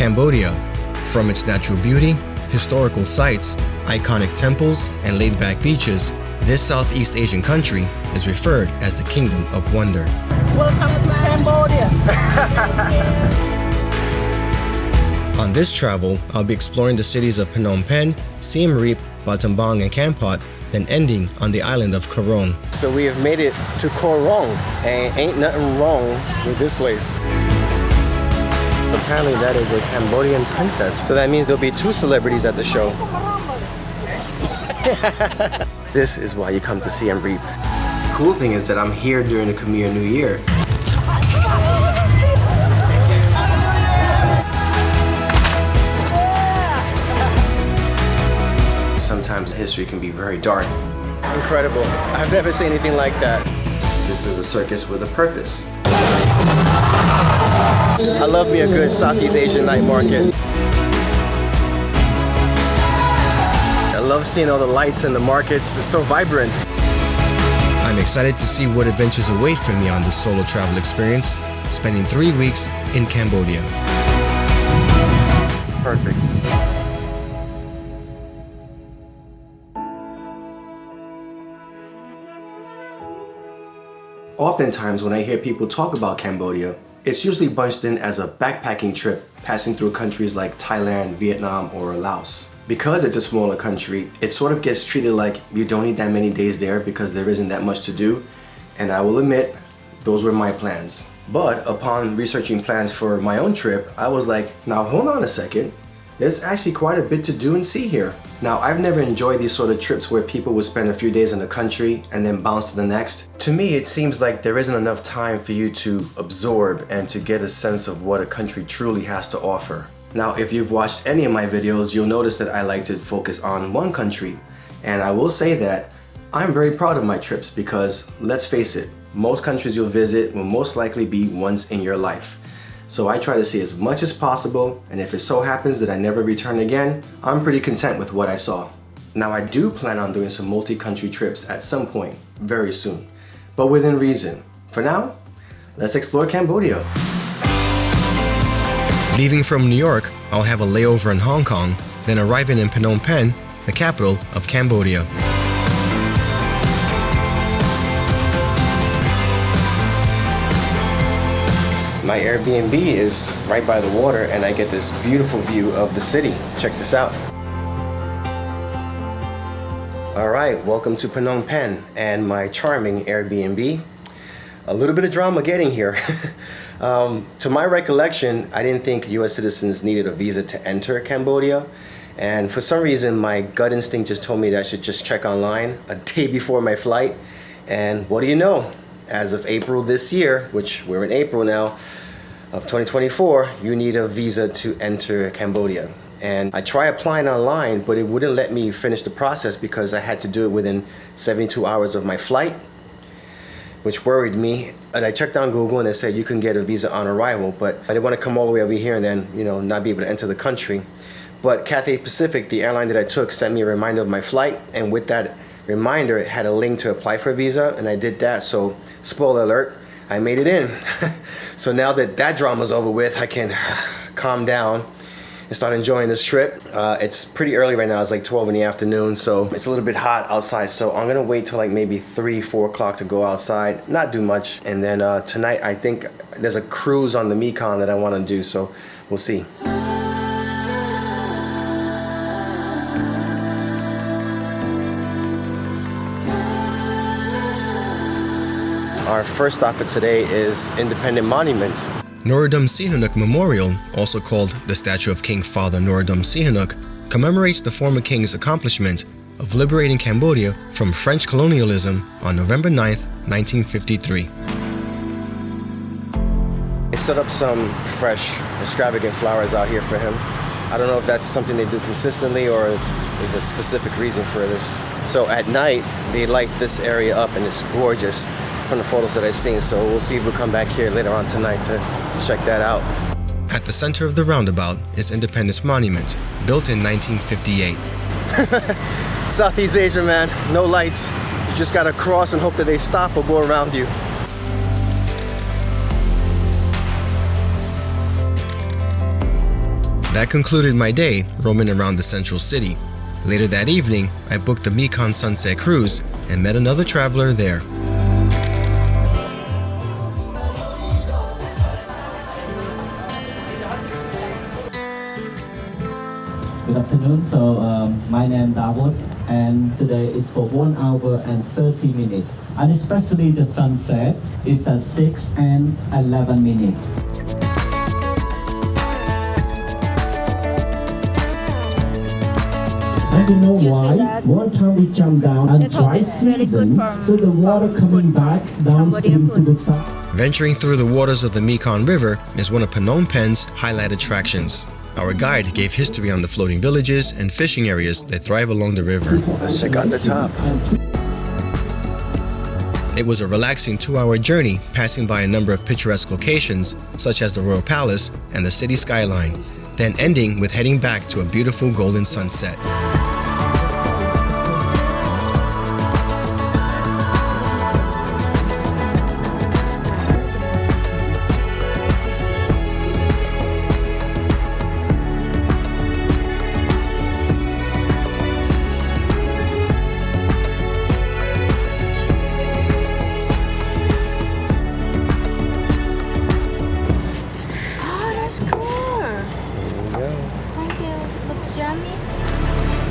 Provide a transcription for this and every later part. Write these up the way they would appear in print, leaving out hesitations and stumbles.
Cambodia. From its natural beauty, historical sites, iconic temples, and laid-back beaches, this Southeast Asian country is referred as the Kingdom of Wonder. Welcome to Cambodia! On this travel, I'll be exploring the cities of Phnom Penh, Siem Reap, Battambang, and Kampot, then ending on the island of Koh Rong. So we have made it to Koh Rong, and ain't nothing wrong with this place. Apparently that is a Cambodian princess. So that means there'll be 2 celebrities at the show. This is why you come to Siem Reap. Cool thing is that I'm here during the Khmer New Year. Sometimes history can be very dark. Incredible. I've never seen anything like that. This is a circus with a purpose. I love me a good Southeast Asian night market. I love seeing all the lights in the markets. It's so vibrant. I'm excited to see what adventures await for me on this solo travel experience, spending 3 weeks in Cambodia. Perfect. Oftentimes when I hear people talk about Cambodia, it's usually bunched in as a backpacking trip passing through countries like Thailand, Vietnam, or Laos. Because it's a smaller country, it sort of gets treated like you don't need that many days there because there isn't that much to do. And I will admit, those were my plans. But upon researching plans for my own trip, I was like, now hold on a second. There's actually quite a bit to do and see here. Now, I've never enjoyed these sort of trips where people would spend a few days in the country and then bounce to the next. To me, it seems like there isn't enough time for you to absorb and to get a sense of what a country truly has to offer. Now, if you've watched any of my videos, you'll notice that I like to focus on one country. And I will say that I'm very proud of my trips because, let's face it, most countries you'll visit will most likely be once in your life. So I try to see as much as possible, and if it so happens that I never return again, I'm pretty content with what I saw. Now, I do plan on doing some multi-country trips at some point, very soon, but within reason. For now, let's explore Cambodia. Leaving from New York, I'll have a layover in Hong Kong, then arriving in Phnom Penh, the capital of Cambodia. My Airbnb is right by the water and I get this beautiful view of the city. Check this out. Alright, welcome to Phnom Penh and my charming Airbnb. A little bit of drama getting here. To my recollection, I didn't think US citizens needed a visa to enter Cambodia. And for some reason, my gut instinct just told me that I should just check online a day before my flight. And what do you know? As of April this year, which we're in April now, of 2024, you need a visa to enter Cambodia. And I tried applying online, but it wouldn't let me finish the process because I had to do it within 72 hours of my flight, which worried me. And I checked on Google and it said you can get a visa on arrival, but I didn't want to come all the way over here and then, not be able to enter the country. But Cathay Pacific, the airline that I took, sent me a reminder of my flight, and with that reminder, it had a link to apply for a visa, and I did that. So, spoiler alert, I made it in. So now that that drama's over with, I can calm down and start enjoying this trip. It's pretty early right now. It's like 12 in the afternoon, so it's a little bit hot outside. So I'm gonna wait till like maybe 3, 4 o'clock to go outside, not do much. And then tonight, I think there's a cruise on the Mekong that I wanna do, so we'll see. Our first stop for today is Independent Monument. Norodom Sihanouk Memorial, also called the Statue of King Father Norodom Sihanouk, commemorates the former king's accomplishment of liberating Cambodia from French colonialism on November 9th, 1953. They set up some fresh, extravagant flowers out here for him. I don't know if that's something they do consistently or there's a specific reason for this. So at night, they light this area up and it's gorgeous from the photos that I've seen. So we'll see if we'll come back here later on tonight to check that out. At the center of the roundabout is Independence Monument, built in 1958. Southeast Asia, man, no lights. You just gotta cross and hope that they stop or go around you. That concluded my day roaming around the central city. Later that evening, I booked the Mekong Sunset Cruise and met another traveler there. Good afternoon. So my name is Dawood, and today is for 1 hour and 30 minutes. And especially the sunset is at 6 and 11 minutes. And you know why? One time we jump down and dry season, so the water coming back downstream to the sun. Venturing through the waters of the Mekong River is one of Phnom Penh's highlight attractions. Our guide gave history on the floating villages and fishing areas that thrive along the river. Let's check out the top. It was a relaxing 2-hour journey, passing by a number of picturesque locations, such as the Royal Palace and the city skyline, then ending with heading back to a beautiful golden sunset.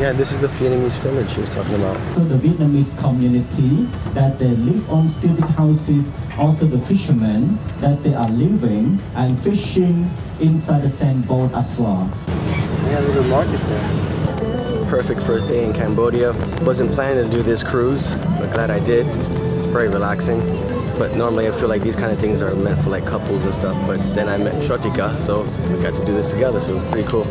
Yeah, this is the Vietnamese village he was talking about. So the Vietnamese community that they live on stilted houses, also the fishermen that they are living and fishing inside the sand boat as well. Yeah, a little market there. Perfect first day in Cambodia. Wasn't planning to do this cruise, but glad I did. It's very relaxing. But normally I feel like these kind of things are meant for like couples and stuff, but then I met Shotika, so we got to do this together, so it was pretty cool.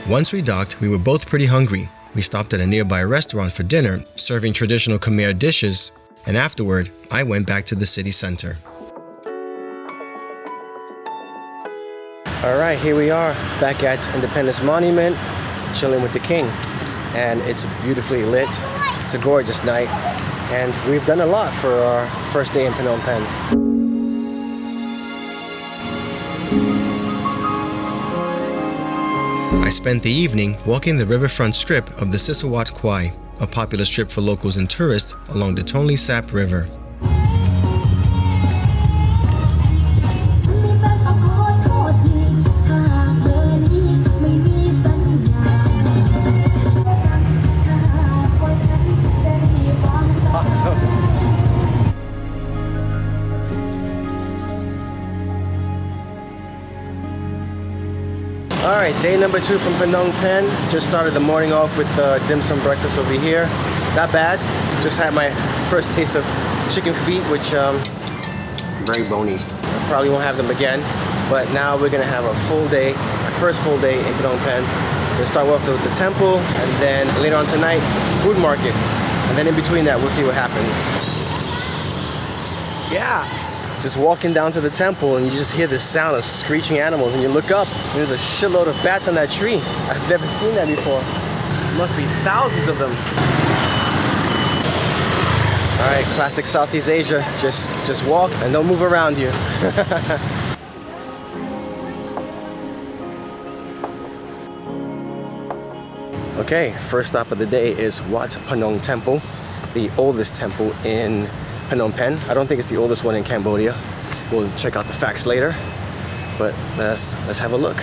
Once we docked, we were both pretty hungry. We stopped at a nearby restaurant for dinner, serving traditional Khmer dishes, and afterward, I went back to the city center. All right, here we are, back at Independence Monument, chilling with the king. And it's beautifully lit. It's a gorgeous night, and we've done a lot for our first day in Phnom Penh. I spent the evening walking the riverfront strip of the Sisawat Quai, a popular strip for locals and tourists along the Tonle Sap River. All right, day number 2 from Phnom Penh. Just started the morning off with dim sum breakfast over here. Not bad. Just had my first taste of chicken feet, which very bony. I probably won't have them again. But now we're gonna have a full day, our first full day in Phnom Penh. We'll start off with the temple, and then later on tonight, food market. And then in between that, we'll see what happens. Yeah. Just walking down to the temple and you just hear the sound of screeching animals, and you look up and there's a shitload of bats on that tree. I've never seen that before. Must be thousands of them. All right, classic Southeast Asia. Just walk and don't move around you. Okay, first stop of the day is Wat Phanong Temple, the oldest temple in Phnom Penh. I don't think it's the oldest one in Cambodia. We'll check out the facts later, but let's have a look.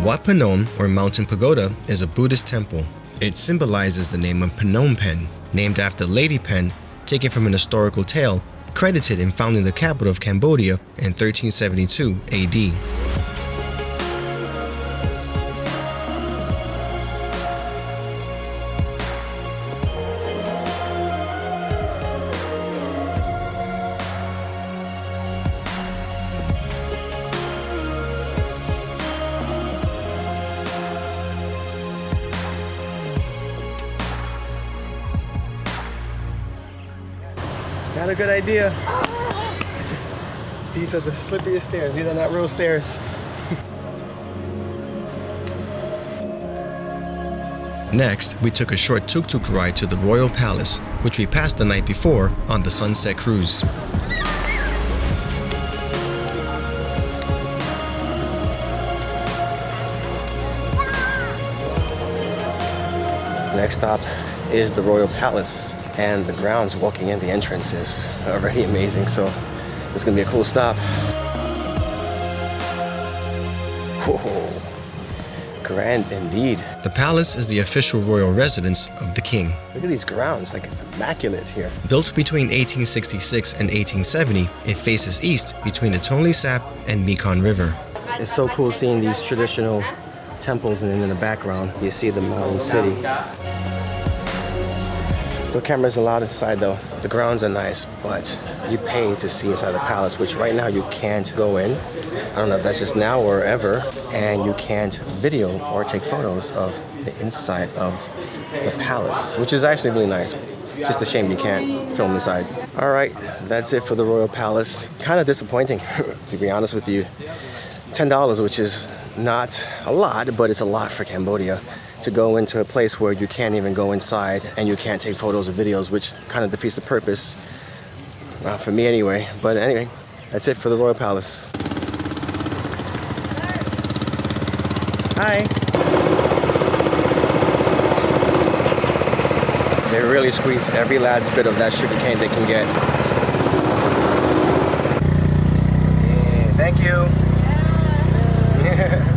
Wat Phanom, or Mountain Pagoda, is a Buddhist temple. It symbolizes the name of Phnom Penh, named after Lady Pen, taken from an historical tale, credited in founding the capital of Cambodia in 1372 AD. Not a good idea. These are the slippiest stairs. These are not real stairs. Next, we took a short tuk-tuk ride to the Royal Palace, which we passed the night before on the Sunset Cruise. Next stop is the Royal Palace, and the grounds walking in, the entrance is already amazing, so it's gonna be a cool stop. Whoa, grand indeed. The palace is the official royal residence of the king. Look at these grounds, like it's immaculate here. Built between 1866 and 1870, it faces east between the Tonle Sap and Mekong River. It's so cool seeing these traditional temples, and then in the background you see the mountain city. No cameras allowed inside though. The grounds are nice, but you pay to see inside the palace, which right now you can't go in. I don't know if that's just now or ever, and you can't video or take photos of the inside of the palace, which is actually really nice. It's just a shame you can't film inside. All right, that's it for the Royal Palace. Kind of disappointing, to be honest with you. $10, which is not a lot, but it's a lot for Cambodia to go into a place where you can't even go inside and you can't take photos or videos, which kind of defeats the purpose, for me anyway. But anyway, that's it for the Royal Palace. Hi. They really squeeze every last bit of that sugar cane they can get. Yeah, thank you.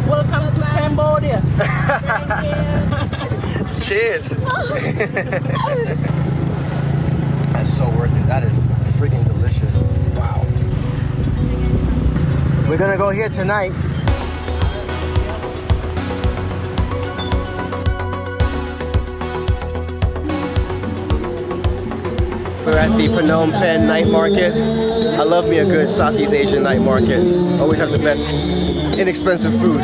Welcome to Cambodia. Cheers. That's so worth it. That is freaking delicious. Wow. We're gonna go here tonight. We're at the Phnom Penh night market. I love me a good Southeast Asian night market. Always have the best inexpensive food.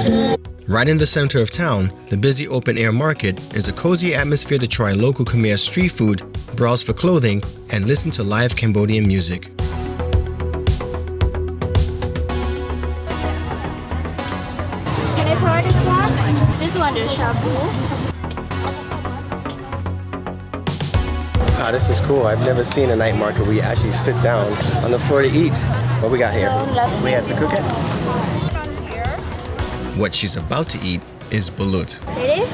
Right in the center of town, the busy open-air market is a cozy atmosphere to try local Khmer street food, browse for clothing, and listen to live Cambodian music. Can I try this one? This one is shabu. Wow, this is cool. I've never seen a night market where you actually sit down on the floor to eat. What we got here? We have to cook it? What she's about to eat is balut. Ready?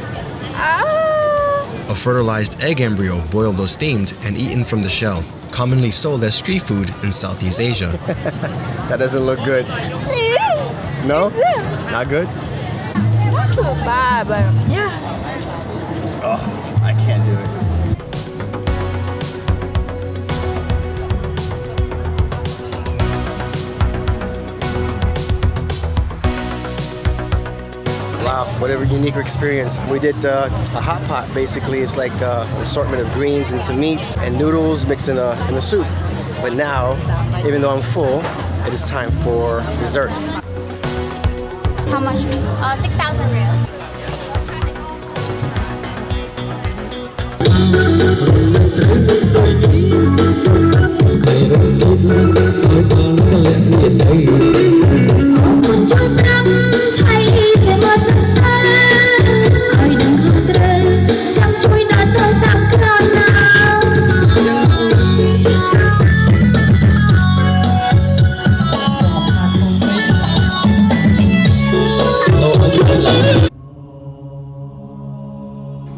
Ah! A fertilized egg embryo boiled or steamed and eaten from the shell, commonly sold as street food in Southeast Asia. That doesn't look good. No? Not good? Not too bad, but yeah. Oh, I can't do it. Wow, whatever unique experience. We did a hot pot, basically. It's like an assortment of greens and some meats and noodles mixed in a soup. But now, even though I'm full, it is time for desserts. How much? 6,000 real.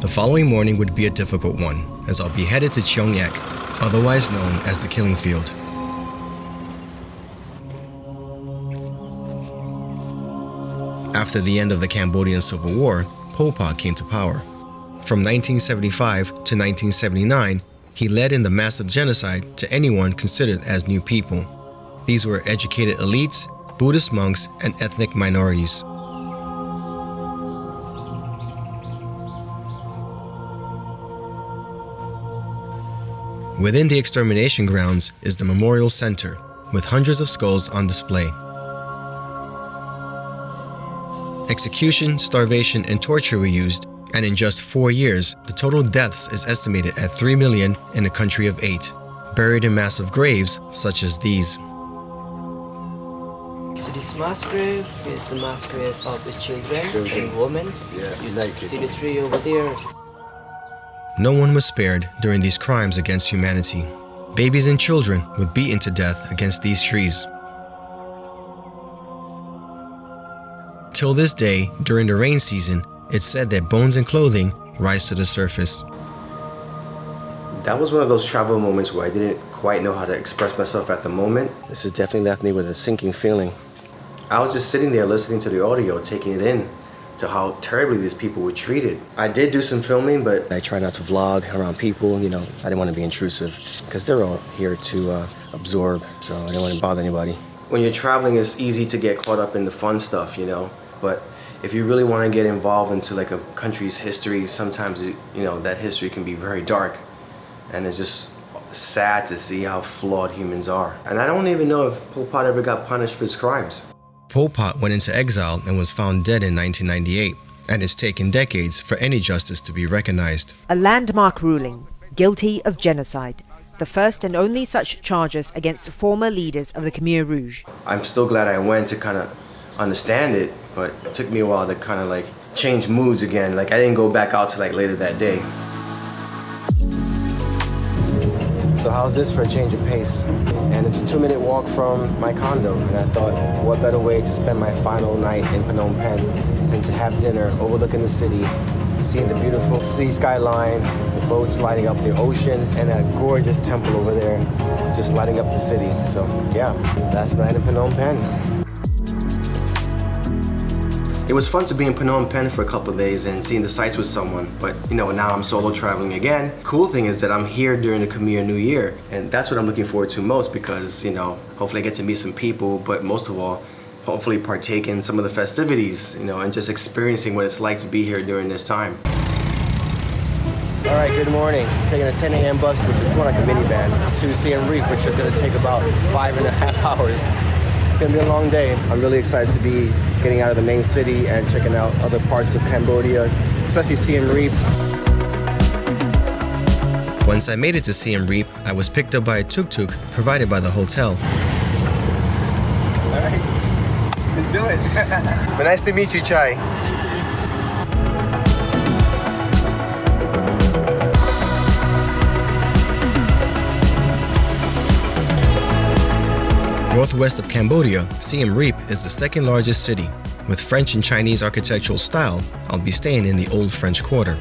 The following morning would be a difficult one, as I'll be headed to Choeung, otherwise known as the Killing Field. After the end of the Cambodian Civil War, Pol Pot came to power. From 1975 to 1979, he led in the massive genocide to anyone considered as new people. These were educated elites, Buddhist monks, and ethnic minorities. Within the extermination grounds is the Memorial Center, with hundreds of skulls on display. Execution, starvation, and torture were used, and in just 4 years, the total deaths is estimated at 3 million in a country of 8, buried in massive graves such as these. So this mass grave is the mass grave of the children and women. You see the tree over there. No one was spared during these crimes against humanity. Babies and children were beaten to death against these trees. Till this day, during the rain season, it's said that bones and clothing rise to the surface. That was one of those travel moments where I didn't quite know how to express myself at the moment. This has definitely left me with a sinking feeling. I was just sitting there listening to the audio, taking it in to how terribly these people were treated. I did do some filming, but I try not to vlog around people, you know. I didn't want to be intrusive because they're all here to absorb, so I didn't want to bother anybody. When you're traveling, it's easy to get caught up in the fun stuff, you know, but if you really want to get involved into like a country's history, sometimes, you know, that history can be very dark. And it's just sad to see how flawed humans are. And I don't even know if Pol Pot ever got punished for his crimes. Pol Pot went into exile and was found dead in 1998. And it's taken decades for any justice to be recognized. A landmark ruling, guilty of genocide. The first and only such charges against former leaders of the Khmer Rouge. I'm still glad I went to kind of understand it, but it took me a while to kind of like change moods again. Like I didn't go back out till like later that day. So how's this for a change of pace? And it's a 2-minute walk from my condo. And I thought, what better way to spend my final night in Phnom Penh than to have dinner overlooking the city, seeing the beautiful sea skyline, the boats lighting up the ocean, and that gorgeous temple over there just lighting up the city. So yeah, last night in Phnom Penh. It was fun to be in Phnom Penh for a couple of days and seeing the sights with someone, but you know, now I'm solo traveling again. Cool thing is that I'm here during the Khmer New Year, and that's what I'm looking forward to most because, you know, hopefully I get to meet some people, but most of all, hopefully partake in some of the festivities, you know, and just experiencing what it's like to be here during this time. All right, good morning. Taking a 10 a.m. bus, which is more like a minivan, to Siem Reap, which is gonna take about 5.5 hours. It's gonna be a long day. I'm really excited to be getting out of the main city and checking out other parts of Cambodia, especially Siem Reap. Once I made it to Siem Reap, I was picked up by a tuk-tuk provided by the hotel. All right, let's do it. But nice to meet you, Chai. Northwest of Cambodia, Siem Reap is the second largest city. With French and Chinese architectural style, I'll be staying in the Old French Quarter.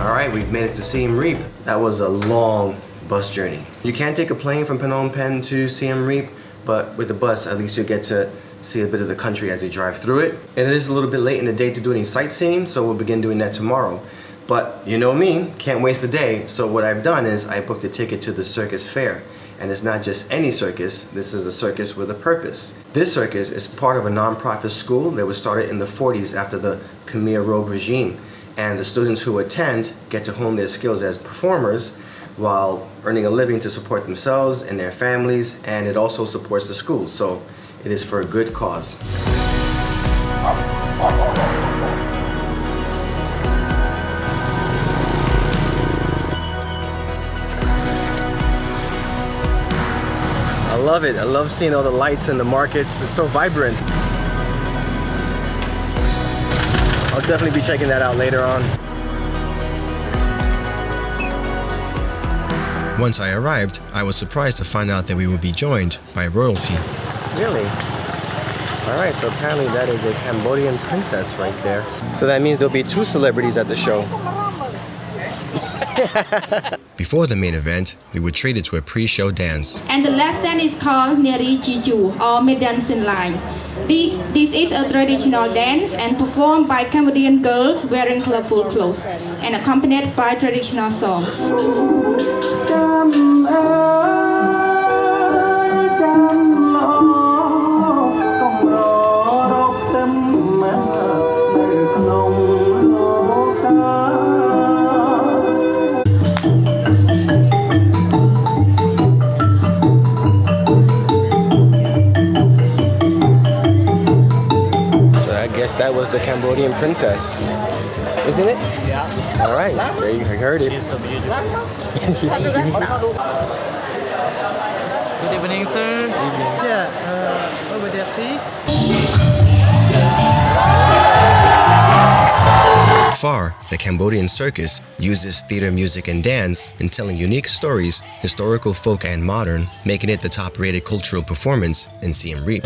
Alright, we've made it to Siem Reap. That was a long bus journey. You can't take a plane from Phnom Penh to Siem Reap, but with the bus, at least you'll get to see a bit of the country as you drive through it. And it is a little bit late in the day to do any sightseeing, so we'll begin doing that tomorrow. But you know me, can't waste a day, so what I've done is I booked a ticket to the Circus Phare. And it's not just any circus, this is a circus with a purpose. This circus is part of a non-profit school that was started in the 40s after the Khmer Rouge regime. And the students who attend get to hone their skills as performers while earning a living to support themselves and their families, and it also supports the school, so it is for a good cause. I love it. I love seeing all the lights in the markets. It's so vibrant. I'll definitely be checking that out later on. Once I arrived, I was surprised to find out that we would be joined by royalty. Really? Alright, so apparently that is a Cambodian princess right there. So that means there'll be 2 celebrities at the show. Before the main event, we were treated to a pre-show dance. And the last dance is called Neri Chiju or mid-dancing line. This is a traditional dance and performed by Cambodian girls wearing colorful clothes and accompanied by traditional song. That was the Cambodian princess, isn't it? Yeah. All right, there you heard it. She's so beautiful. She's so beautiful. Good evening, sir. Yeah, over there, please. Phare, the Cambodian circus, uses theater music and dance in telling unique stories, historical, folk, and modern, making it the top-rated cultural performance in Siem Reap.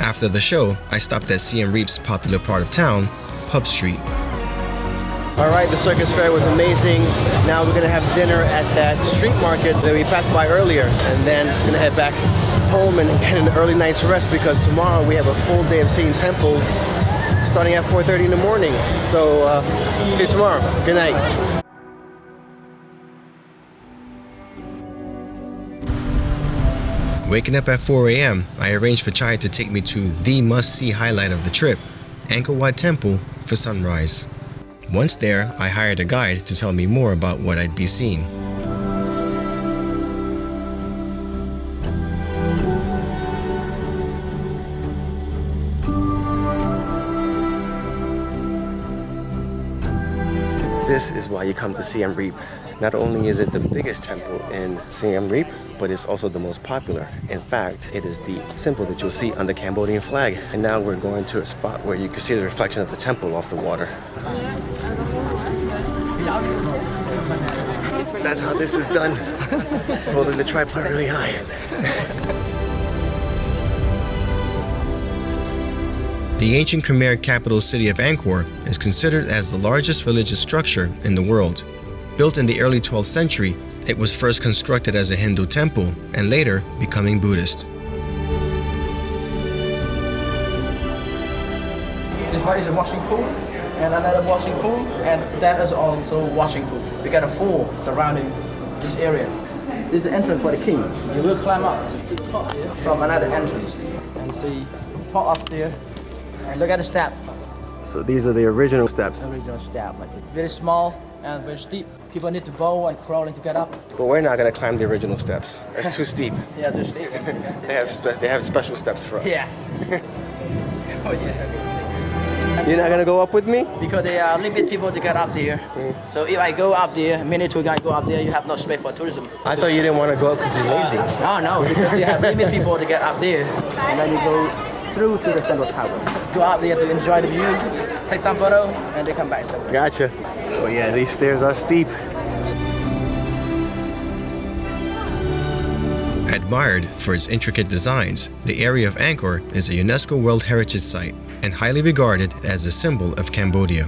After the show, I stopped at Siem Reap's popular part of town, Pub Street. All right, the Circus Fair was amazing. Now we're gonna have dinner at that street market that we passed by earlier, and then we're gonna head back home and get an early night's rest because tomorrow we have a full day of seeing temples starting at 4:30 in the morning. So see you tomorrow. Good night. Waking up at 4 a.m., I arranged for Chai to take me to the must-see highlight of the trip, Angkor Wat Temple, for sunrise. Once there, I hired a guide to tell me more about what I'd be seeing. This is why you come to Siem Reap. Not only is it the biggest temple in Siem Reap, but it's also the most popular. In fact, it is the symbol that you'll see on the Cambodian flag. And now we're going to a spot where you can see the reflection of the temple off the water. That's how this is done. Holding the tripod really high. The ancient Khmer capital city of Angkor is considered as the largest religious structure in the world. Built in the early 12th century, it was first constructed as a Hindu temple and later becoming Buddhist. This one is a washing pool and another washing pool, and that is also washing pool. We got a pool surrounding this area. This is the entrance for the king. You will climb up to the top here from another entrance and see top up there. And look at the step. So these are the original steps. Original step, like it's very small and very steep. People need to bow and crawling to get up. But we're not gonna climb the original steps. That's too steep. Yeah, they're steep. They have special steps for us. Yes. Oh yeah. You're not gonna go up with me? Because they limit people to get up there. So if I go up there, many tour guys go up there, you have no space for tourism. I thought you didn't want to go up because you're lazy. No, because you have limit people to get up there. And then you go through to the central tower. Go up there to enjoy the view, take some photo, and they come back. So. Gotcha. Oh yeah, these stairs are steep. Admired for its intricate designs, the area of Angkor is a UNESCO World Heritage Site and highly regarded as a symbol of Cambodia.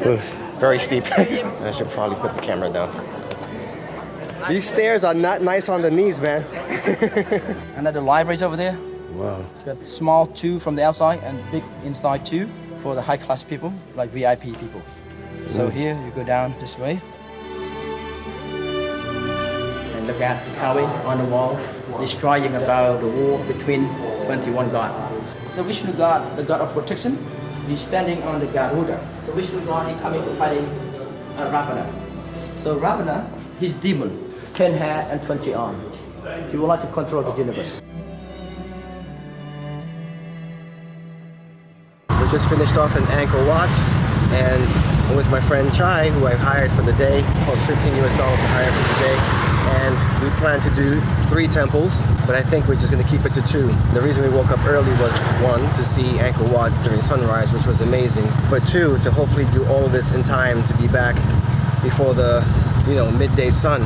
Ooh, very steep. I should probably put the camera down. These stairs are not nice on the knees, man. Another libraries over there. Wow. It's got small two from the outside and big inside two for the high class people, like VIP people. So here you go down this way. And look at the carving on the wall, describing about the war between 21 gods. So Vishnu God, the god of protection, he's standing on the Garuda. So Vishnu God, he coming to fighting Ravana. So Ravana, he's demon, 10 hair and 20 arms. He would like to control the universe. We just finished off in Angkor Wat, and I'm with my friend Chai, who I've hired for the day. Cost $15 to hire for the day. And we plan to do 3 temples, but I think we're just going to keep it to 2. The reason we woke up early was 1, to see Angkor Wat during sunrise, which was amazing, but 2, to hopefully do all of this in time to be back before the, midday sun.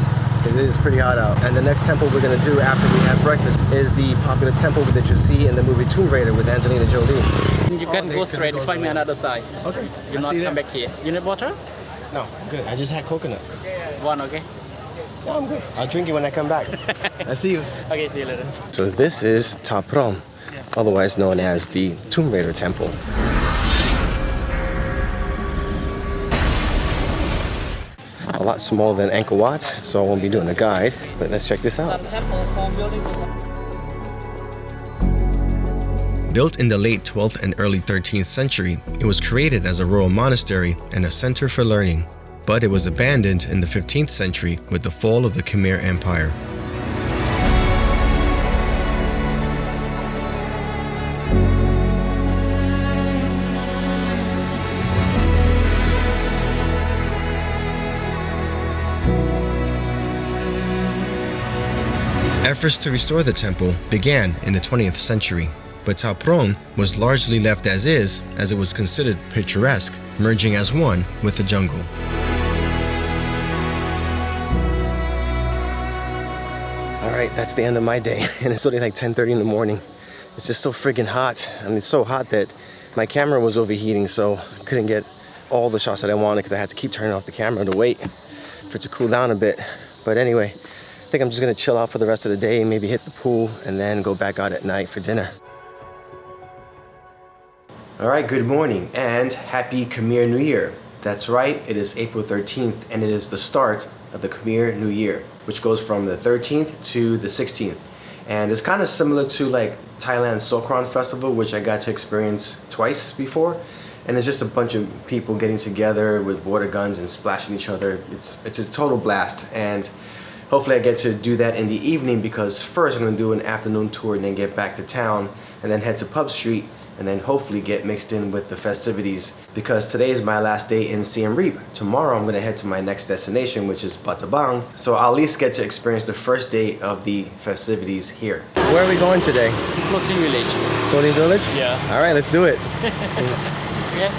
It is pretty hot out. And the next temple we're going to do after we have breakfast is the popular temple that you see in the movie Tomb Raider with Angelina Jolie. You can go straight, find me another side. Okay. You not come back here. You need water? No, I'm good. I just had coconut. One, okay? No, I'm good. I'll drink it when I come back. I'll see you. Okay, see you later. So this is Prohm, otherwise known as the Tomb Raider temple. A lot smaller than Angkor Wat, so I won't be doing a guide, but let's check this out. Built in the late 12th and early 13th century, it was created as a royal monastery and a center for learning. But it was abandoned in the 15th century with the fall of the Khmer Empire. Efforts to restore the temple began in the 20th century, but Prohm was largely left as is, as it was considered picturesque, merging as one with the jungle. Alright, that's the end of my day, and it's only like 10:30 in the morning. It's just so friggin' hot. I mean, it's so hot that my camera was overheating, so I couldn't get all the shots that I wanted because I had to keep turning off the camera to wait for it to cool down a bit. But anyway, I think I'm just gonna chill out for the rest of the day, maybe hit the pool, and then go back out at night for dinner. Alright, good morning and happy Khmer New Year. That's right, it is April 13th and it is the start of the Khmer New Year, which goes from the 13th to the 16th. And it's kind of similar to like Thailand's Songkran Festival, which I got to experience twice before. And it's just a bunch of people getting together with water guns and splashing each other. It's a total blast. And hopefully I get to do that in the evening, because first I'm going to do an afternoon tour and then get back to town and then head to Pub Street and then hopefully get mixed in with the festivities, because today is my last day in Siem Reap. Tomorrow I'm going to head to my next destination, which is Battambang, so I'll at least get to experience the first day of the festivities here. Where are we going today? Floating village. Floating village? Yeah. Alright, let's do it. Yeah.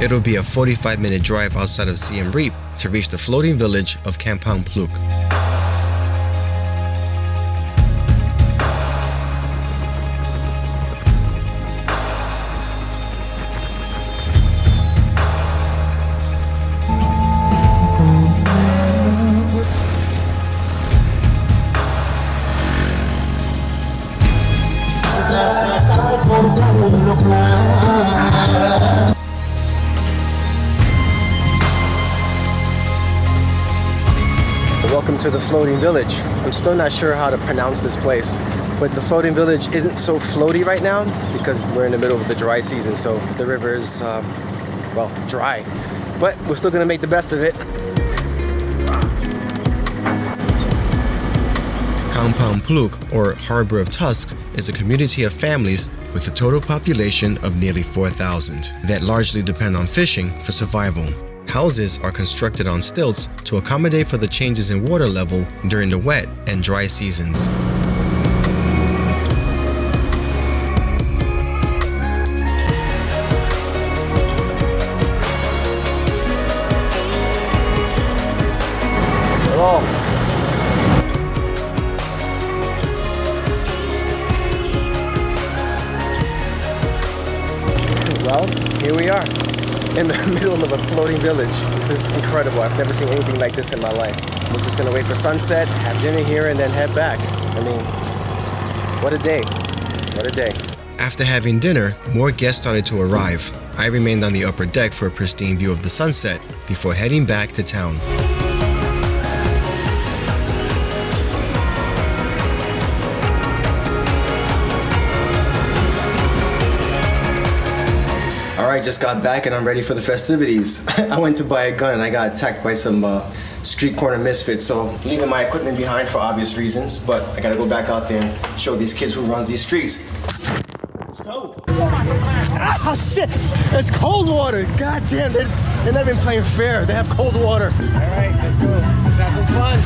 It'll be a 45-minute drive outside of Siem Reap to reach the floating village of Kampong Phluk. Welcome to the floating village. I'm still not sure how to pronounce this place, but the floating village isn't so floaty right now because we're in the middle of the dry season, so the river is, well, dry. But we're still gonna make the best of it. Kampong Phluk, or Harbor of Tusks, is a community of families with a total population of nearly 4,000 that largely depend on fishing for survival. Houses are constructed on stilts to accommodate for the changes in water level during the wet and dry seasons. Hello. Well, here we are. middle of a floating village. This is incredible. I've never seen anything like this in my life. We're just gonna wait for sunset, have dinner here, and then head back. I mean, what a day. What a day. After having dinner, more guests started to arrive. I remained on the upper deck for a pristine view of the sunset before heading back to town. Alright, just got back and I'm ready for the festivities. I went to buy a gun and I got attacked by some street corner misfits, so leaving my equipment behind for obvious reasons, but I gotta go back out there and show these kids who runs these streets. Let's go! Ah, shit! It's cold water! God damn, they're not even playing fair. They have cold water. Alright, let's go. Let's have some fun.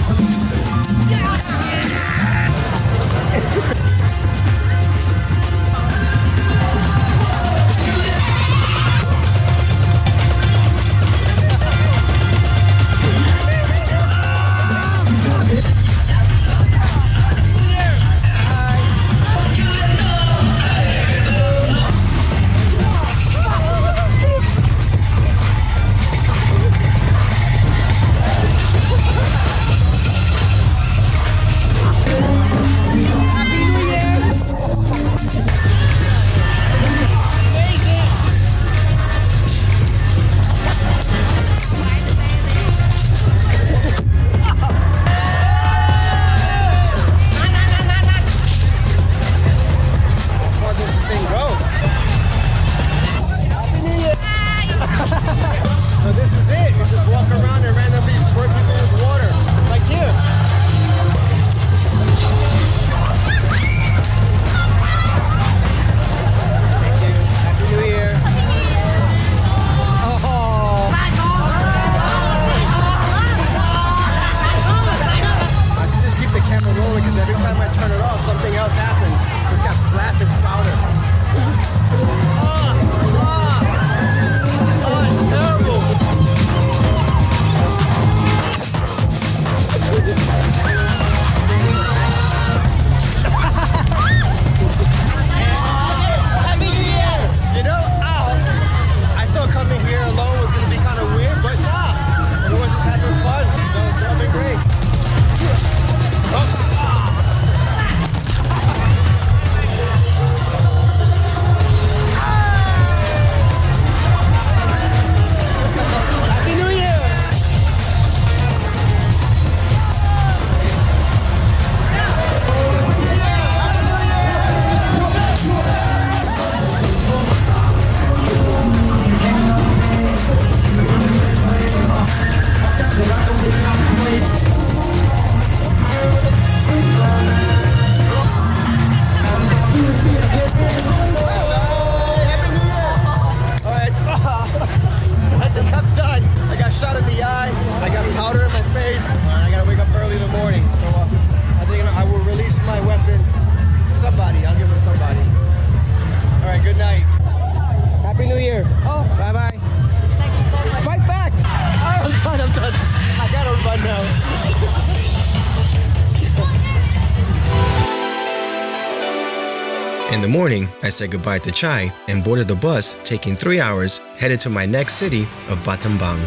In the morning, I said goodbye to Chai and boarded a bus taking 3 hours, headed to my next city of Battambang.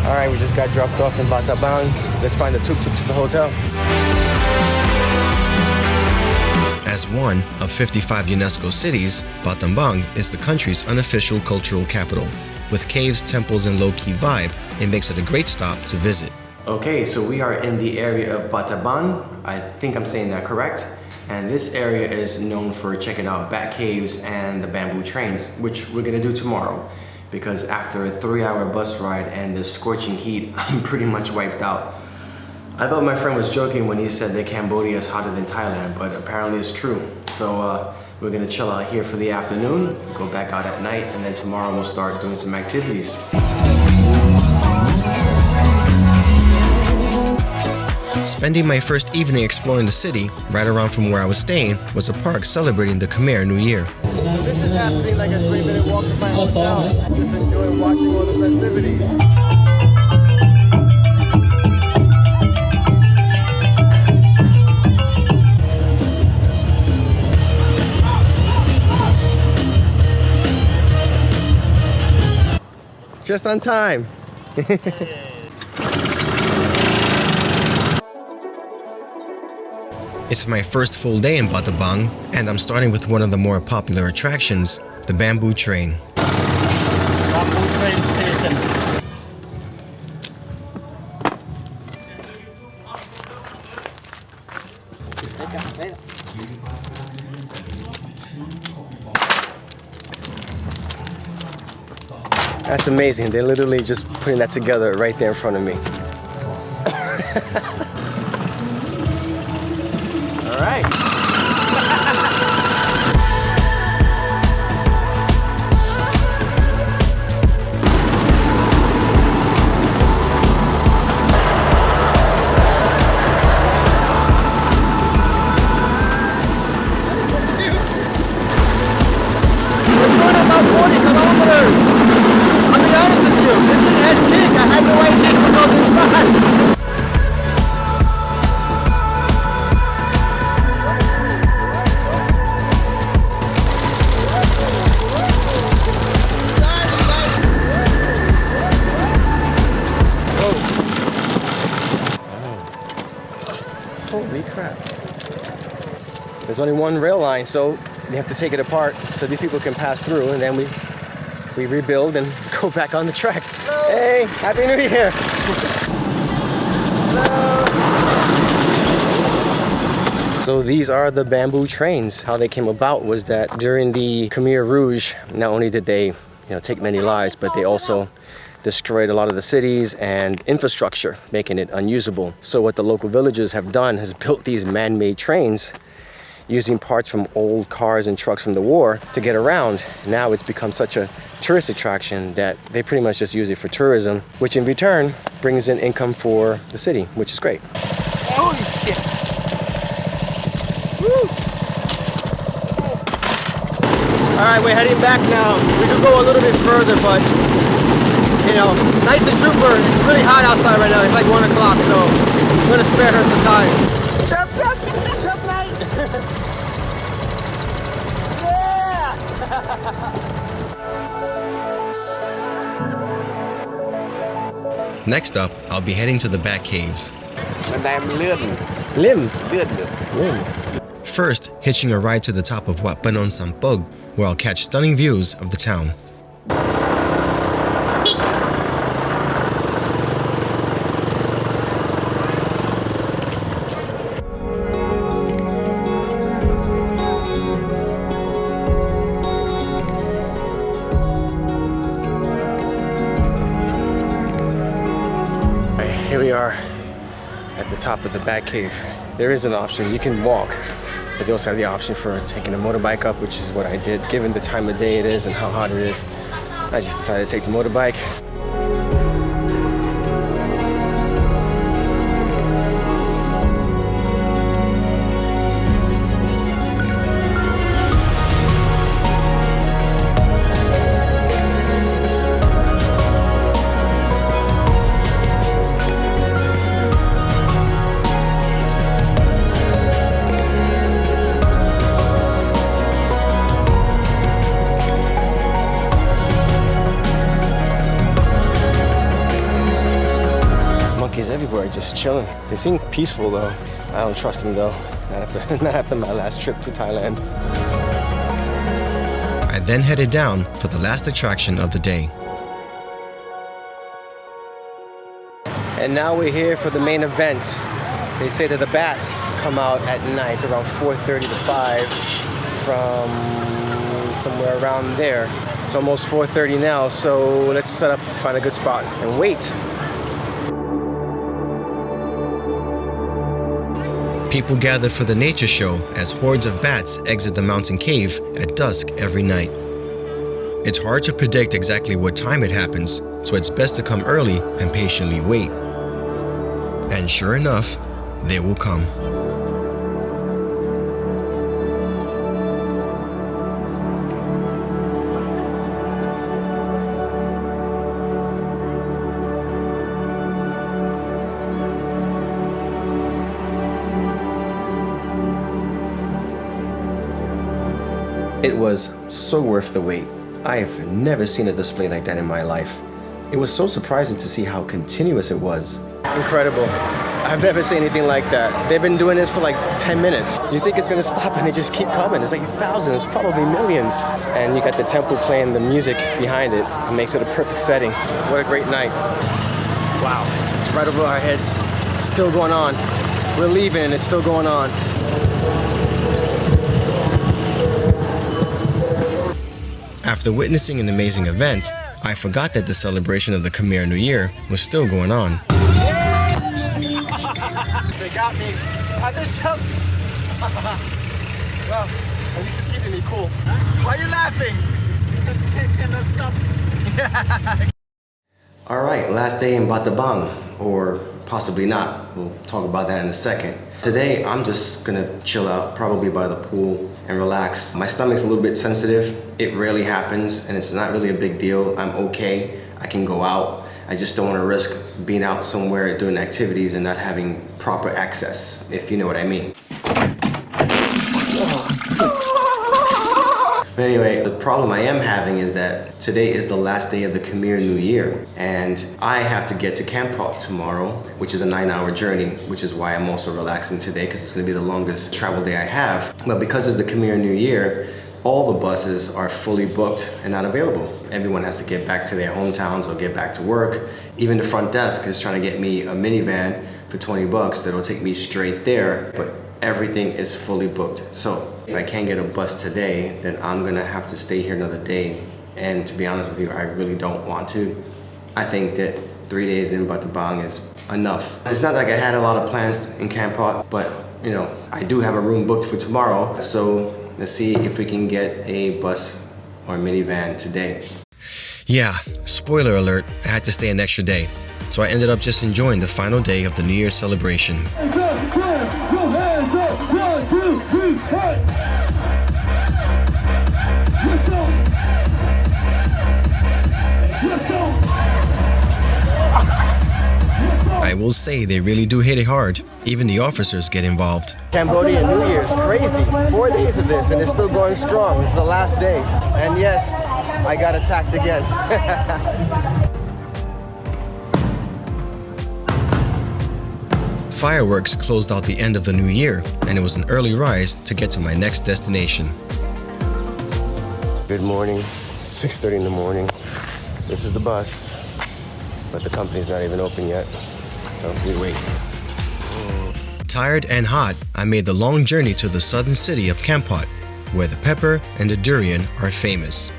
Alright, we just got dropped off in Battambang. Let's find the tuk-tuk to the hotel. As one of 55 UNESCO cities, Battambang is the country's unofficial cultural capital. With caves, temples, and low-key vibe, it makes it a great stop to visit. Okay, so we are in the area of Battambang. I think I'm saying that correct. And this area is known for checking out bat caves and the bamboo trains, which we're gonna do tomorrow. Because after a 3-hour bus ride and the scorching heat, I'm pretty much wiped out. I thought my friend was joking when he said that Cambodia is hotter than Thailand, but apparently it's true. So we're gonna chill out here for the afternoon, go back out at night, and then tomorrow we'll start doing some activities. Spending my first evening exploring the city, right around from where I was staying, was a park celebrating the Khmer New Year. This is happening like a 3-minute walk from my hotel. Just enjoying watching all the festivities. just on time. It's my first full day in Battambang, and I'm starting with one of the more popular attractions, the bamboo train. Bamboo train station. That's amazing. They're literally just putting that together right there in front of me. All right. We're going about 40 kilometers. I'll be honest with you, this thing has kick. I had no idea it would go this fast. Holy crap. There's only one rail line, so you have to take it apart so these people can pass through, and then we rebuild and go back on the track. Hello. Hey, Happy New Year. Hello. So these are the bamboo trains. How they came about was that during the Khmer Rouge, not only did they take many lives, but they also destroyed a lot of the cities and infrastructure, making it unusable. So what the local villagers have done is built these man-made trains using parts from old cars and trucks from the war to get around. Now it's become such a tourist attraction that they pretty much just use it for tourism, which in return brings in income for the city, which is great. Holy shit! Woo! All right, we're heading back now. We could go a little bit further, but nice and trooper, it's really hot outside right now. It's like 1 o'clock, so I'm gonna spare her some time. Jump, light! Yeah! Next up, I'll be heading to the back caves. Lim. First, hitching a ride to the top of Wat Panon Sampog, where I'll catch stunning views of the town. Here we are at the top of the back cave. There is an option, you can walk, but they also have the option for taking a motorbike up, which is what I did. Given the time of day it is and how hot it is, I just decided to take the motorbike. Everywhere, just chilling. They seem peaceful though. I don't trust them though. Not after my last trip to Thailand. I then headed down for the last attraction of the day. And now we're here for the main event. They say that the bats come out at night around 4:30 to 5 from somewhere around there. It's almost 4:30 now, so let's set up, find a good spot and wait. People gather for the nature show as hordes of bats exit the mountain cave at dusk every night. It's hard to predict exactly what time it happens, so it's best to come early and patiently wait. And sure enough, they will come. It was so worth the wait. I have never seen a display like that in my life. It was so surprising to see how continuous it was. Incredible. I've never seen anything like that. They've been doing this for like 10 minutes. You think it's gonna stop and they just keep coming. It's like thousands, probably millions. And you got the temple playing the music behind it. It makes it a perfect setting. What a great night. Wow, it's right over our heads. Still going on. We're leaving and it's still going on. After witnessing an amazing event, I forgot that the celebration of the Khmer New Year was still going on. They got me. I just jumped. Well, at least it's keeping me cool. Why are you laughing? Cannot stop. All right, last day in Battambang, or possibly not. We'll talk about that in a second. Today, I'm just gonna chill out, probably by the pool and relax. My stomach's a little bit sensitive. It rarely happens, and it's not really a big deal. I'm okay, I can go out. I just don't wanna risk being out somewhere doing activities and not having proper access, if you know what I mean. But anyway, the problem I am having is that today is the last day of the Khmer New Year, and I have to get to Kampot tomorrow, which is a 9-hour journey, which is why I'm also relaxing today, because it's gonna be the longest travel day I have. But because it's the Khmer New Year, all the buses are fully booked and not available. Everyone has to get back to their hometowns or get back to work. Even the front desk is trying to get me a minivan for 20 bucks that'll take me straight there, but everything is fully booked. So if I can't get a bus today, then I'm gonna have to stay here another day. And to be honest with you, I really don't want to. I think that 3 days in Battambang is enough. It's not like I had a lot of plans in Kampot, but you know, I do have a room booked for tomorrow. So let's see if we can get a bus or minivan today. Yeah, spoiler alert, I had to stay an extra day. So I ended up just enjoying the final day of the New Year's celebration. I will say they really do hit it hard. Even the officers get involved. Cambodian New Year is crazy. 4 days of this and it's still going strong. It's the last day. And yes, I got attacked again. Fireworks closed out the end of the new year, and it was an early rise to get to my next destination. Good morning, 6:30 in the morning. This is the bus, but the company's not even open yet, so we wait. Tired and hot, I made the long journey to the southern city of Kampot, where the pepper and the durian are famous.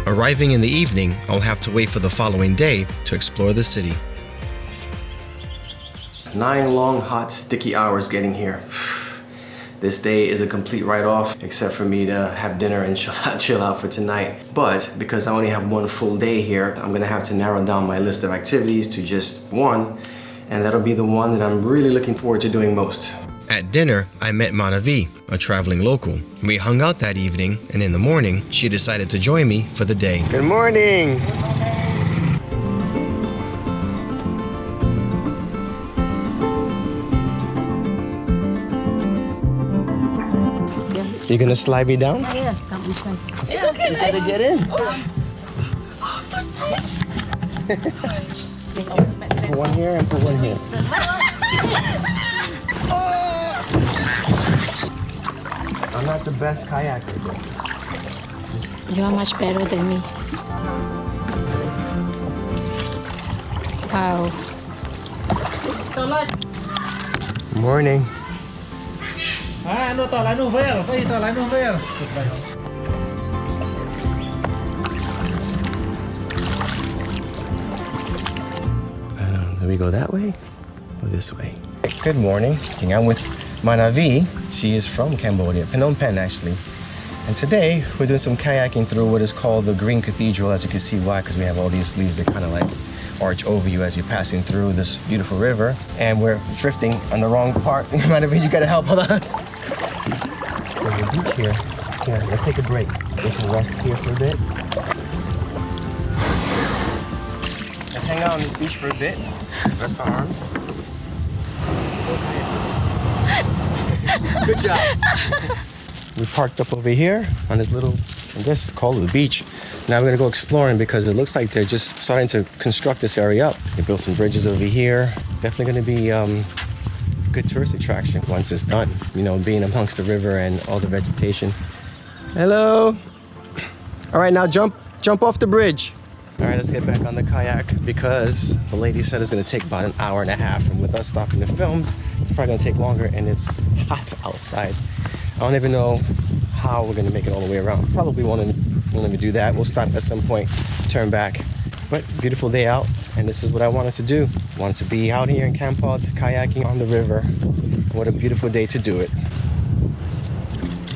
Arriving in the evening, I'll have to wait for the following day to explore the city. 9 long, hot, sticky hours getting here. This day is a complete write-off, except for me to have dinner and chill out for tonight. But because I only have 1 full day here, I'm gonna have to narrow down my list of activities to just 1, and that'll be the one that I'm really looking forward to doing most. At dinner, I met Manavi, a traveling local. We hung out that evening, and in the morning, she decided to join me for the day. Good morning! You gonna slide me down? Yeah, come inside. It's okay. You gotta get in. Oh, first time. Put one here and put one here. I'm not the best kayaker, though. You are much better than me. Wow. Morning. La nouvelle. Do we go that way or this way? Good morning. I'm with Manavi. She is from Cambodia, Phnom Penh actually. And today we're doing some kayaking through what is called the Green Cathedral. As you can see why, because we have all these leaves that kind of like arch over you as you're passing through this beautiful river. And we're drifting on the wrong part. Manavi, you gotta help. Hold on. There's a beach here. Here, let's take a break. We can rest here for a bit. Let's hang out on this beach for a bit. Rest our arms. Good job. We parked up over here on this little, I guess call it the beach. Now we're gonna go exploring because it looks like they're just starting to construct this area up. They built some bridges over here. Definitely gonna be good tourist attraction once it's done. You know, being amongst the river and all the vegetation. Hello. All right, now jump off the bridge. All right, let's get back on the kayak because the lady said it's gonna take about an hour and a half. And with us stopping to film, it's probably gonna take longer and it's hot outside. I don't even know how we're gonna make it all the way around. Probably won't even do that. We'll stop at some point, turn back. But beautiful day out, and this is what I wanted to do. Wanted to be out here in Kampot, kayaking on the river. What a beautiful day to do it.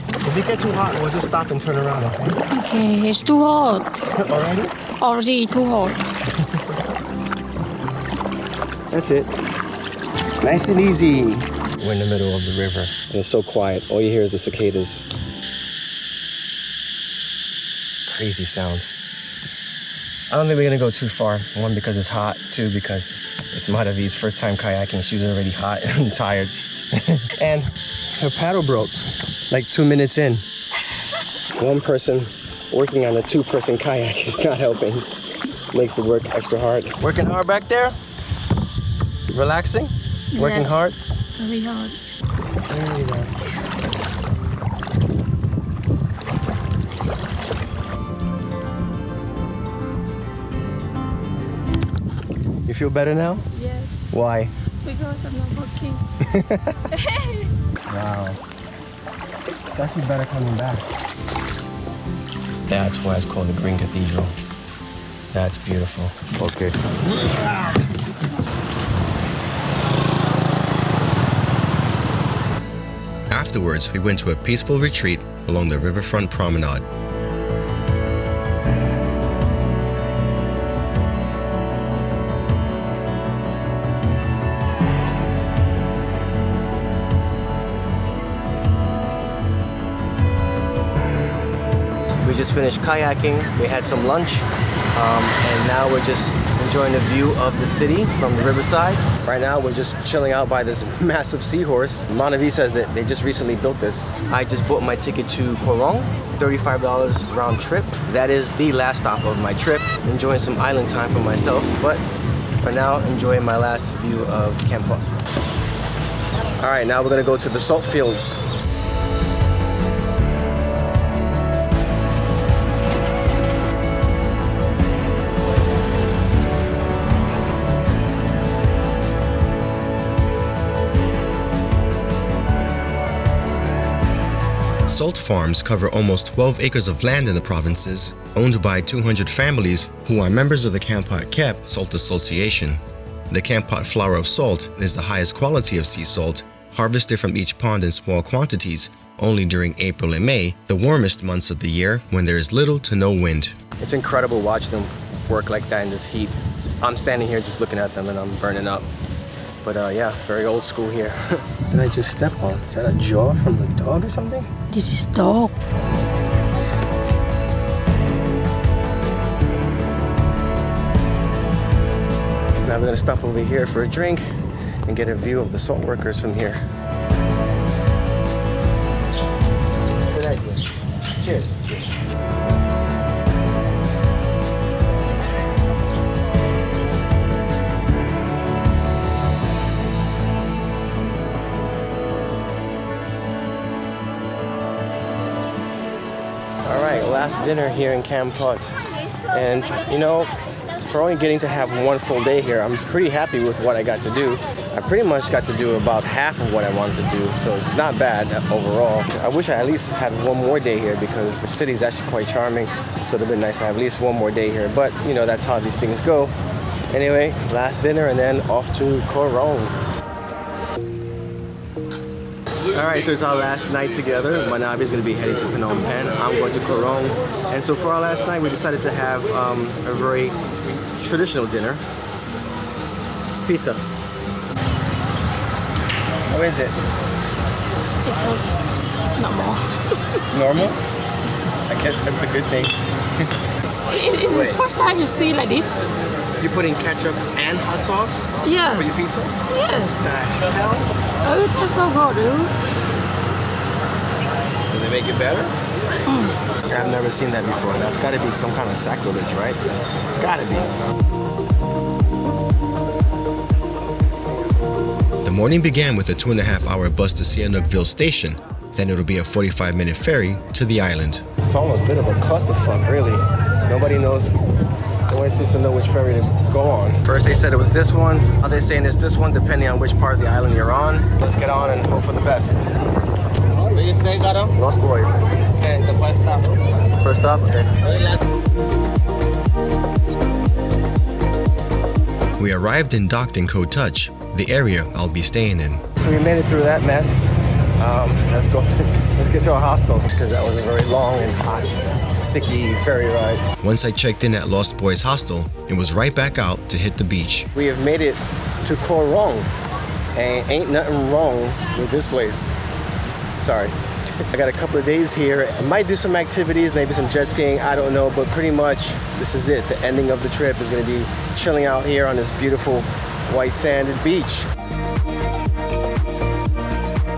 If it gets too hot, we'll just stop and turn around, okay? Okay, it's too hot. Already? Already too hot. That's it. Nice and easy. We're in the middle of the river, and it's so quiet. All you hear is the cicadas. Crazy sound. I don't think we're gonna go too far. One, because it's hot. Two, because it's Madhavi's first time kayaking. She's already hot and tired. And her paddle broke like 2 minutes in. One person working on a two-person kayak is not helping. Makes the work extra hard. Working hard back there? Relaxing? Yes. Working hard? Very hard. There you go. You feel better now? Yes, Why? because I'm not working. Wow. It's actually better coming back. That's why it's called the Green Cathedral. That's beautiful. Okay. Afterwards, we went to a peaceful retreat along the riverfront promenade. We just finished kayaking, we had some lunch, and now we're just enjoying the view of the city from the Riverside. Right now we're just chilling out by this massive seahorse. Madhavi says that they just recently built this. I just bought my ticket to Koh Rong, $35 round trip. That is the last stop of my trip. Enjoying some island time for myself, but for now, enjoying my last view of Kampot. All right, now we're gonna go to the salt fields. Salt farms cover almost 12 acres of land in the provinces, owned by 200 families who are members of the Kampot Kep Salt Association. The Kampot flour of salt is the highest quality of sea salt, harvested from each pond in small quantities, only during April and May, the warmest months of the year when there is little to no wind. It's incredible watching them work like that in this heat. I'm standing here just looking at them and I'm burning up. But yeah, very old school here. What did I just step on? Is that a jaw from a dog or something? This is dog. Now we're gonna stop over here for a drink and get a view of the salt workers from here. Good idea. Cheers. All right, last dinner here in Kampot. And you know, for only getting to have one full day here, I'm pretty happy with what I got to do. I pretty much got to do about half of what I wanted to do, so it's not bad overall. I wish I at least had one more day here because the city is actually quite charming, so it'd be nice to have at least one more day here. But you know, that's how these things go. Anyway, last dinner and then off to Koh Rong. All right, so it's our last night together. Madhavi is going to be heading to Phnom Penh. I'm going to Koh Rong. And so for our last night, we decided to have a very traditional dinner. Pizza. How is it? It was normal. Normal? I guess that's a good thing. It's the first time you see like this. You put in ketchup and hot sauce Yeah. for your pizza? Yes. The hell? Oh, it tastes so good, dude. Does it make it better? I've never seen that before. That's got to be some kind of sacrilege, right? It's got to be. The morning began with a 2.5-hour bus to Sihanoukville station. Then it'll be a 45-minute ferry to the island. It's all a bit of a clusterfuck, really. Nobody knows. Nobody seems to know which ferry to go on. First they said it was this one. Now they're saying it's this one, depending on which part of the island you're on. Let's get on and hope for the best. Where you stay, Gato? Lost Boys. Okay, the first stop. First stop? Okay. We arrived and docked in Koh Touch, the area I'll be staying in. So we made it through that mess. Let's get to our hostel, because that was a very long and hot, sticky ferry ride. Once I checked in at Lost Boys Hostel, it was right back out to hit the beach. We have made it to Koh Rong, and ain't nothing wrong with this place. Sorry. I got a couple of days here. I might do some activities, maybe some jet skiing, I don't know, but pretty much this is it. The ending of the trip is going to be chilling out here on this beautiful white sanded beach.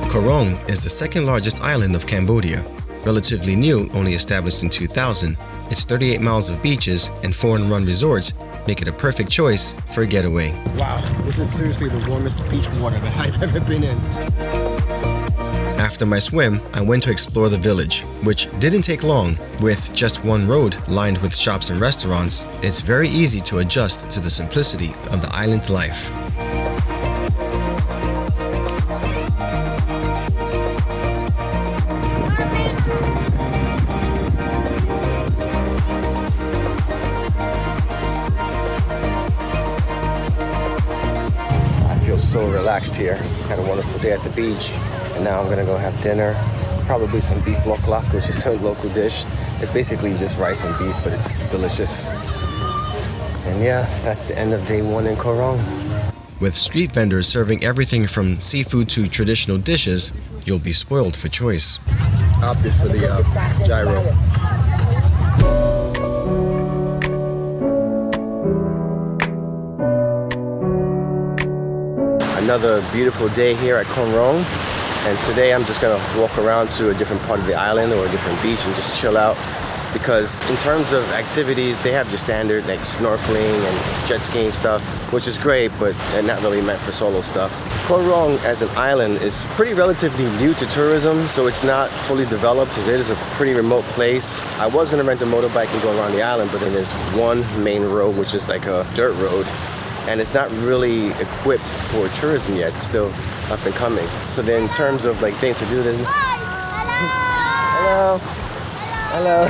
Koh Rong is the second largest island of Cambodia. Relatively new, only established in 2000, its 38 miles of beaches and foreign-run resorts make it a perfect choice for a getaway. Wow, this is seriously the warmest beach water that I've ever been in. After my swim, I went to explore the village, which didn't take long. With just one road lined with shops and restaurants, it's very easy to adjust to the simplicity of the island life. So relaxed here. Had a wonderful day at the beach, and now I'm gonna go have dinner. Probably some beef lok, which is a local dish. It's basically just rice and beef, but it's delicious. And yeah, that's the end of day one in Koh Rong. With street vendors serving everything from seafood to traditional dishes, you'll be spoiled for choice. Opted for the gyro. Another beautiful day here at Koh Rong, and today I'm just gonna walk around to a different part of the island or a different beach and just chill out, because in terms of activities they have your standard like snorkeling and jet skiing stuff, which is great, but they're not really meant for solo stuff. Koh Rong as an island is pretty relatively new to tourism, so it's not fully developed. It is a pretty remote place. I was gonna rent a motorbike and go around the island, but then there's one main road which is like a dirt road, and it's not really equipped for tourism yet. It's still up and coming. So then in terms of like things to do, there's hello.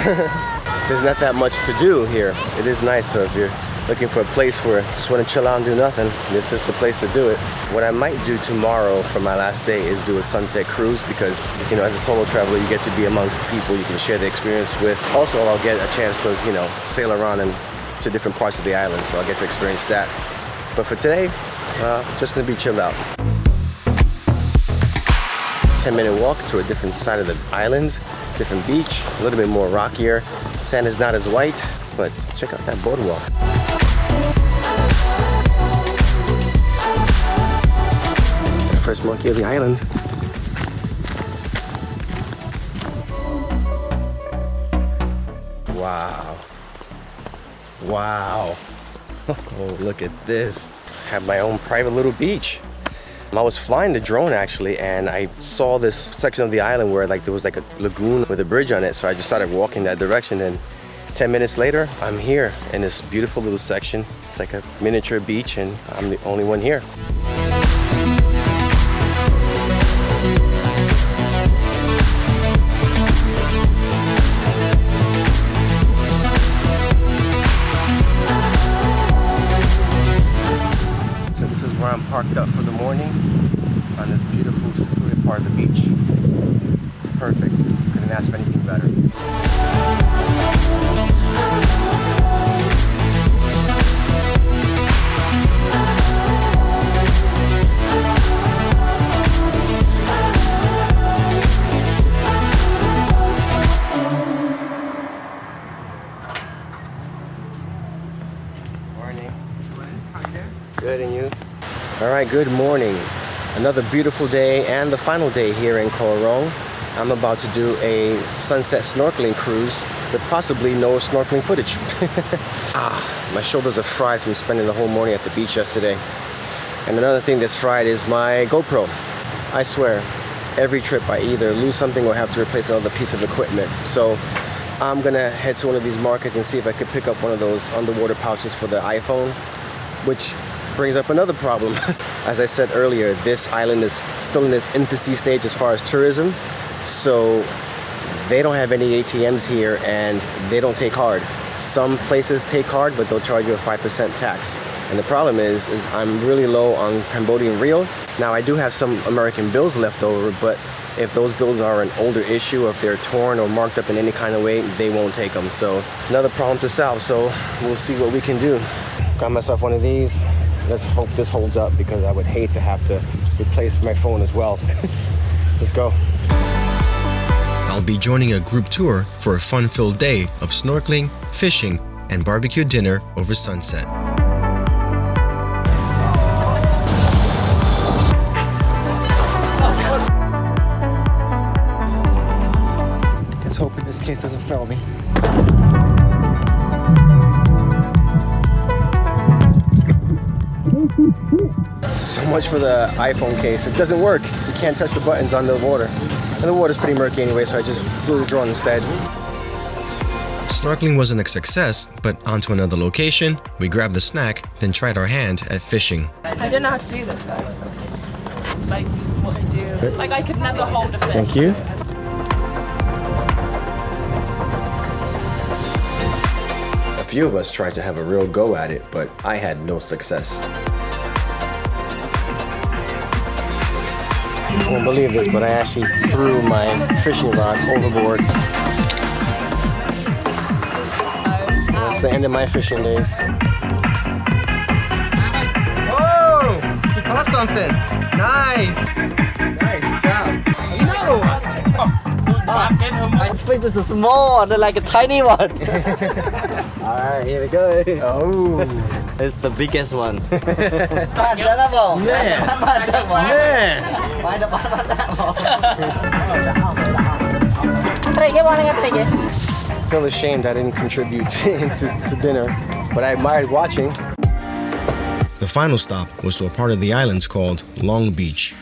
There's not that much to do here. It is nice, so if you're looking for a place where you just want to chill out and do nothing, this is the place to do it. What I might do tomorrow for my last day is do a sunset cruise, because you know, as a solo traveler you get to be amongst people you can share the experience with. Also, I'll get a chance to, you know, sail around and to different parts of the island, so I'll get to experience that. But for today, just gonna be chilled out. 10-minute walk to a different side of the island, different beach, a little bit more rockier. Sand is not as white, but check out that boardwalk. First monkey of the island. Wow. Wow. Oh, look at this. I have my own private little beach. I was flying the drone actually, and I saw this section of the island where like there was like a lagoon with a bridge on it, so I just started walking that direction, and 10 minutes later I'm here in this beautiful little section. It's like a miniature beach, and I'm the only one here. Where I'm parked up for the morning on this beautiful secluded part of the beach. It's perfect. Couldn't ask for anything better. Morning. Good, and you? All right, good morning. Another beautiful day and the final day here in Koh Rong. I'm about to do a sunset snorkeling cruise with possibly no snorkeling footage. My shoulders are fried from spending the whole morning at the beach yesterday. And another thing that's fried is my GoPro. I swear, every trip I either lose something or have to replace another piece of equipment. So I'm gonna head to one of these markets and see if I could pick up one of those underwater pouches for the iPhone, which brings up another problem. As I said earlier, this island is still in its infancy stage as far as tourism, so they don't have any ATMs here and they don't take card. Some places take card, but they'll charge you a 5% tax. And the problem is I'm really low on Cambodian real. Now I do have some American bills left over, but if those bills are an older issue, or if they're torn or marked up in any kind of way, they won't take them. So another problem to solve, so we'll see what we can do. Got myself one of these. Let's hope this holds up, because I would hate to have to replace my phone as well. Let's go. I'll be joining a group tour for a fun-filled day of snorkeling, fishing, and barbecue dinner over sunset. Let's hope in this case doesn't fail me. So much for the iPhone case. It doesn't work. You can't touch the buttons on the water. And the water's pretty murky anyway, so I just flew the drone instead. Snorkeling wasn't a success, but onto another location, we grabbed the snack, then tried our hand at fishing. I don't know how to do this though. Like what to do. Like I could never hold a fish. Thank you. A few of us tried to have a real go at it, but I had no success. You won't believe this, but I actually threw my fishing rod overboard. That's the end of my fishing days. Whoa! You caught something! Nice! Nice job! No! I suppose it's a small one, like a tiny one. Alright, here we go. Oh! It's the biggest one. I feel ashamed I didn't contribute to dinner, but I admired watching. The final stop was to a part of the islands called Long Beach.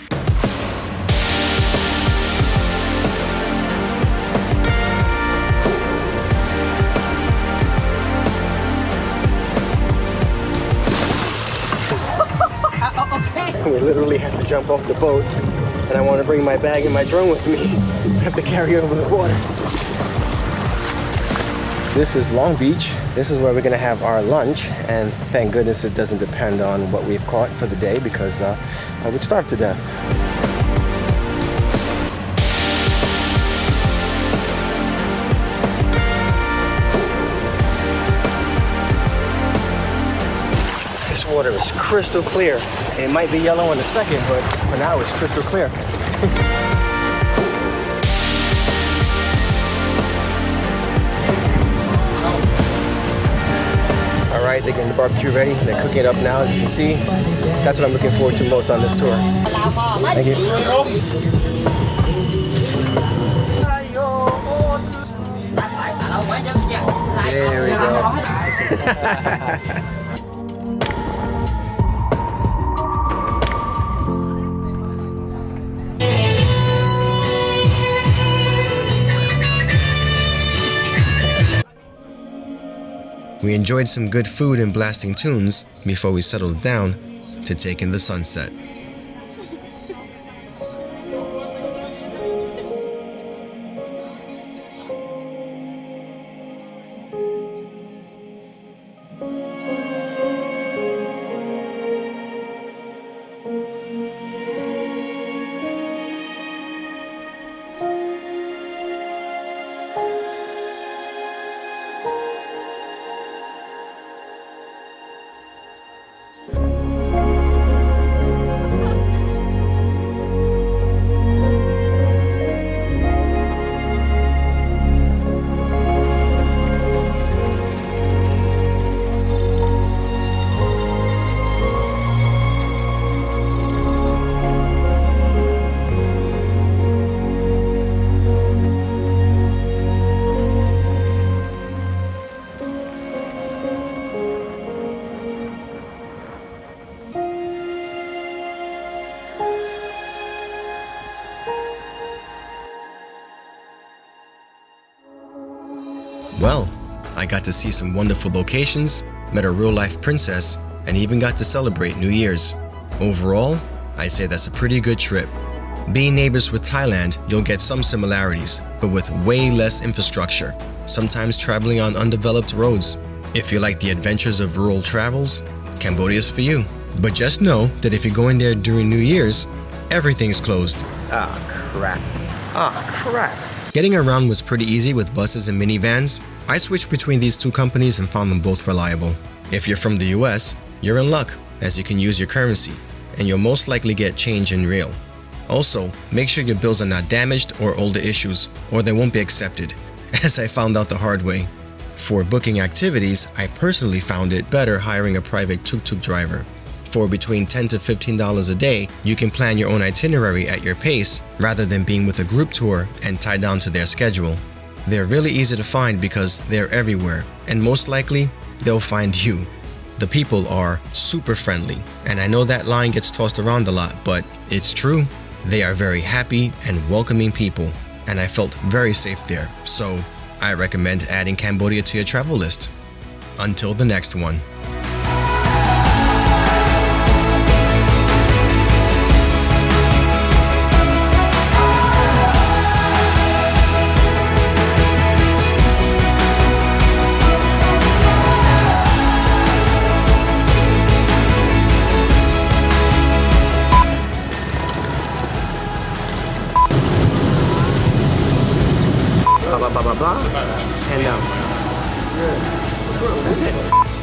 We literally had to jump off the boat, and I want to bring my bag and my drone with me to have to carry it over the water. This is Long Beach. This is where we're gonna have our lunch, and thank goodness it doesn't depend on what we've caught for the day, because I would starve to death. This water is crystal clear. It might be yellow in a second, but for now it's crystal clear. Alright, they're getting the barbecue ready. They're cooking it up now, as you can see. That's what I'm looking forward to most on this tour. Thank you. There we go. We enjoyed some good food and blasting tunes before we settled down to take in the sunset. Well, I got to see some wonderful locations, met a real-life princess, and even got to celebrate New Year's. Overall, I'd say that's a pretty good trip. Being neighbors with Thailand, you'll get some similarities, but with way less infrastructure, sometimes traveling on undeveloped roads. If you like the adventures of rural travels, Cambodia's for you. But just know that if you're going there during New Year's, everything's closed. Ah, crap. Ah, crap. Getting around was pretty easy with buses and minivans. I switched between these two companies and found them both reliable. If you're from the US, you're in luck, as you can use your currency, and you'll most likely get change in real. Also, make sure your bills are not damaged or older issues, or they won't be accepted, as I found out the hard way. For booking activities, I personally found it better hiring a private tuk-tuk driver. For between $10 to $15 a day, you can plan your own itinerary at your pace rather than being with a group tour and tied down to their schedule. They're really easy to find because they're everywhere, and most likely, they'll find you. The people are super friendly, and I know that line gets tossed around a lot, but it's true. They are very happy and welcoming people, and I felt very safe there, so I recommend adding Cambodia to your travel list. Until the next one. Blah, blah, blah, blah, blah. And that's it.